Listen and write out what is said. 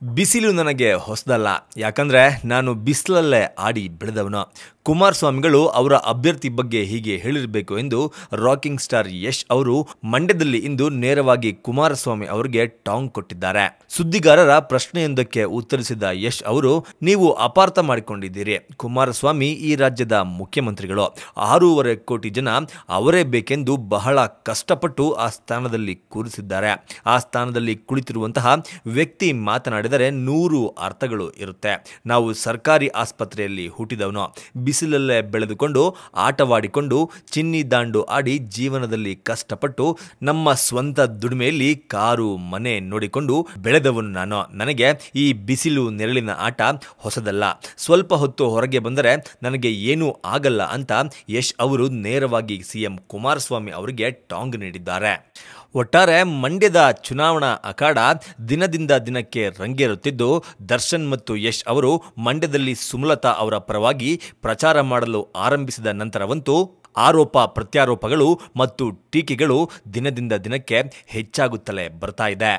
ಬಿಸಿಲು ನನಗೆ ಹೊಸದಲ್ಲ. ಯಾಕಂದ್ರೆ ನಾನು ಬಿಸಿಲಲ್ಲೇ ಆಡಿ ಬೆಳೆದವನು. ಕುಮಾರಸ್ವಾಮಿಗಳು ಅವರ ಅಭ್ಯರ್ಥಿ ಬಗ್ಗೆ ಹೀಗೆ ಹೇಳಿರಬೇಕು ಎಂದು ರಾಕಿಂಗ್ ಸ್ಟಾರ್ ಯಶ್ ಅವರು ಮಂಡ್ಯದಲ್ಲಿ ಇಂದು ನೇರವಾಗಿ ಕುಮಾರಸ್ವಾಮಿ ಅವರಿಗೆ ಟಾಂಗ್ ಕೊಟ್ಟಿದ್ದಾರೆ. ಸುದ್ದಿಗಾರರ ಪ್ರಶ್ನೆಯೊಂದಕ್ಕೆ ಉತ್ತರಿಸಿದ ಯಶ್ ಅವರು, ನೀವು ಅಪಾರ್ಥ ಮಾಡಿಕೊಂಡಿದ್ದೀರಿ. ಕುಮಾರಸ್ವಾಮಿ ಈ ರಾಜ್ಯದ ಮುಖ್ಯಮಂತ್ರಿಗಳು. 6.5 ಕೋಟಿ ಜನ ಅವರೇ ಬೇಕೆಂದು ಬಹಳ ಕಷ್ಟಪಟ್ಟು ಆ ಸ್ಥಾನದಲ್ಲಿ ಕೂರಿಸಿದ್ದಾರೆ. ಆ ಸ್ಥಾನದಲ್ಲಿ ಕುಳಿತಿರುವಂತಹ ವ್ಯಕ್ತಿ ಮಾತನಾಡಿದರೆ 100 ಅರ್ಥಗಳು ಇರುತ್ತೆ. ನಾವು ಸರ್ಕಾರಿ ಆಸ್ಪತ್ರೆಯಲ್ಲಿ ಹುಟ್ಟಿದವನು. ಬಿಸಿಲಲ್ಲೇ ಬೆಳೆದುಕೊಂಡು ಆಟವಾಡಿಕೊಂಡು ಚಿನ್ನಿ ದಾಂಡು ಆಡಿ ಜೀವನದಲ್ಲಿ ಕಷ್ಟಪಟ್ಟು ನಮ್ಮ ಸ್ವಂತ ದುಡಿಮೆಯಲ್ಲಿ ಕಾರು ಮನೆ ನೋಡಿಕೊಂಡು ಬೆಳೆದವನು ನಾನು. ನನಗೆ ಈ ಬಿಸಿಲು ನೆರಳಿನ ಆಟ ಹೊಸದಲ್ಲ. ಸ್ವಲ್ಪ ಹೊತ್ತು ಹೊರಗೆ ಬಂದರೆ ನನಗೆ ಏನೂ ಆಗಲ್ಲ ಅಂತ ಯಶ್ ಅವರು ನೇರವಾಗಿ ಸಿಎಂ ಕುಮಾರಸ್ವಾಮಿ ಅವರಿಗೆ ಟಾಂಗ್ ನೀಡಿದ್ದಾರೆ. ಒಟ್ಟಾರೆ ಮಂಡ್ಯದ ಚುನಾವಣಾ ಅಖಾಡ ದಿನದಿಂದ ದಿನಕ್ಕೆ ರಂಗೇರುತ್ತಿದ್ದು, ದರ್ಶನ್ ಮತ್ತು ಯಶ್ ಅವರು ಮಂಡ್ಯದಲ್ಲಿ ಸುಮಲತಾ ಅವರ ಪರವಾಗಿ ಪ್ರಚಾರ ಮಾಡಲು ಆರಂಭಿಸಿದ ನಂತರವಂತೂ ಆರೋಪ ಪ್ರತ್ಯಾರೋಪಗಳು ಮತ್ತು ಟೀಕೆಗಳು ದಿನದಿಂದ ದಿನಕ್ಕೆ ಹೆಚ್ಚಾಗುತ್ತಲೇ ಬರ್ತಾ ಇದೆ.